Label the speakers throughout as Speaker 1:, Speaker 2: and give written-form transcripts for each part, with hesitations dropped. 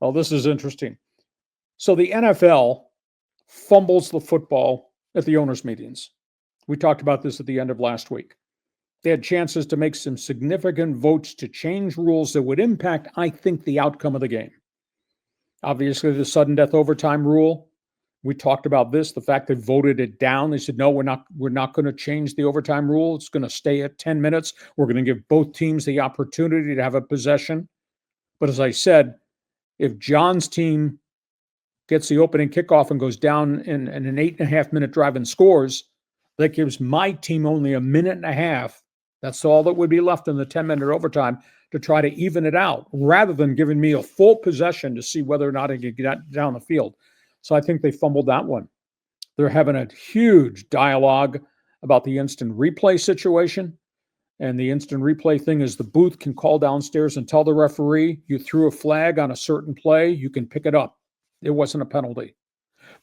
Speaker 1: Well, this is interesting. So the NFL fumbles the football at the owners' meetings. We talked about this at the end of last week. They had chances to make some significant votes to change rules that would impact, I think, the outcome of the game. Obviously, the sudden death overtime rule. We talked about this, the fact they voted it down. They said, no, we're not going to change the overtime rule. It's going to stay at 10 minutes. We're going to give both teams the opportunity to have a possession. But as I said, if John's team gets the opening kickoff and goes down in an 8.5-minute drive and scores, that gives my team only a minute and a half. That's all that would be left in the 10-minute overtime to try to even it out, rather than giving me a full possession to see whether or not I can get down the field. So I think they fumbled that one. They're having a huge dialogue about the instant replay situation. And the instant replay thing is the booth can call downstairs and tell the referee, you threw a flag on a certain play, you can pick it up. It wasn't a penalty.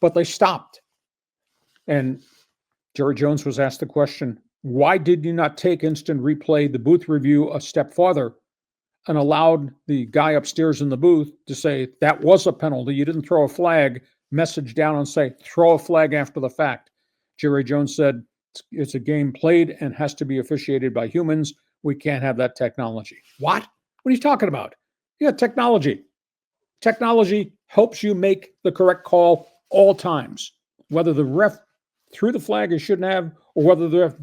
Speaker 1: But they stopped. And Jerry Jones was asked the question, why did you not take instant replay, the booth review, a step farther and allowed the guy upstairs in the booth to say, that was a penalty, you didn't throw a flag, message down and say, throw a flag after the fact. Jerry Jones said, it's a game played and has to be officiated by humans. We can't have that technology. What? What are you talking about? Yeah, technology. Technology helps you make the correct call all times, whether the ref threw the flag and shouldn't have, or whether the ref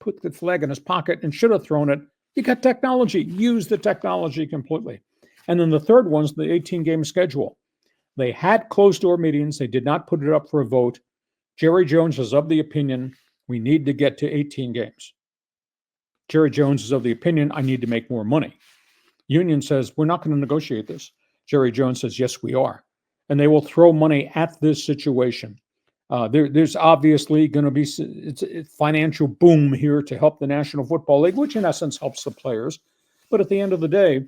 Speaker 1: put the flag in his pocket and should have thrown it. You got technology. Use the technology completely. And then the third one's the 18-game schedule. They had closed-door meetings. They did not put it up for a vote. Jerry Jones is of the opinion we need to get to 18 games. Jerry Jones is of the opinion I need to make more money. Union says, we're not going to negotiate this. Jerry Jones says, yes, we are. And they will throw money at this situation. There's obviously going to be a financial boom here to help the National Football League, which in essence helps the players. But at the end of the day,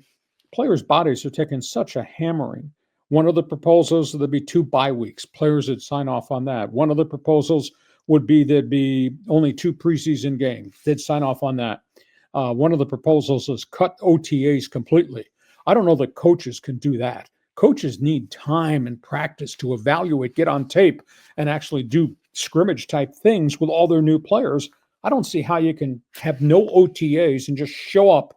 Speaker 1: players' bodies are taking such a hammering. One of the proposals, there'd be 2 bye weeks. Players would sign off on that. One of the proposals would be there'd be only 2 preseason games. They'd sign off on that. One of the proposals is cut OTAs completely. I don't know that coaches can do that. Coaches need time and practice to evaluate, get on tape, and actually do scrimmage type things with all their new players. I don't see how you can have no OTAs and just show up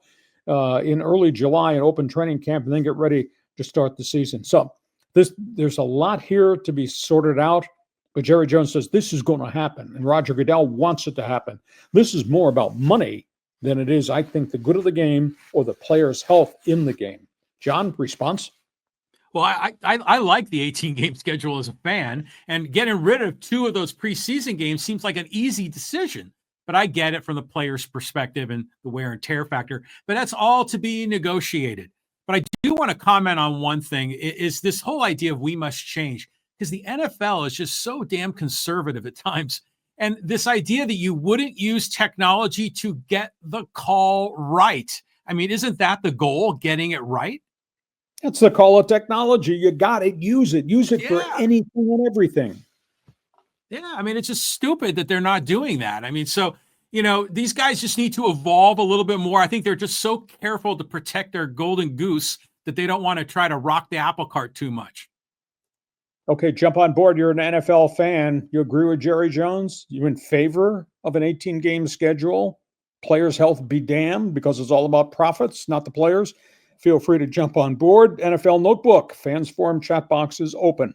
Speaker 1: in early July and open training camp and then get ready to start the season. So there's a lot here to be sorted out, but Jerry Jones says this is going to happen, and Roger Goodell wants it to happen. This is more about money than it is, I think, the good of the game or the players' health in the game. John, response?
Speaker 2: Well, I like the 18-game schedule as a fan, and getting rid of 2 of those preseason games seems like an easy decision. But I get it from the player's perspective and the wear and tear factor. But that's all to be negotiated. But I do want to comment on one thing, is this whole idea of we must change, because the NFL is just so damn conservative at times. And this idea that you wouldn't use technology to get the call right. I mean, isn't that the goal, getting it right?
Speaker 1: That's the call of technology. You got it. Use it. Use it for anything and everything.
Speaker 2: Yeah, I mean, it's just stupid that they're not doing that. I mean, so, these guys just need to evolve a little bit more. I think they're just so careful to protect their golden goose that they don't want to try to rock the apple cart too much.
Speaker 1: Okay, jump on board. You're an NFL fan. You agree with Jerry Jones? You in favor of an 18-game schedule? Players' health be damned, because it's all about profits, not the players. Feel free to jump on board. NFL Notebook, Fans Forum chat box is open.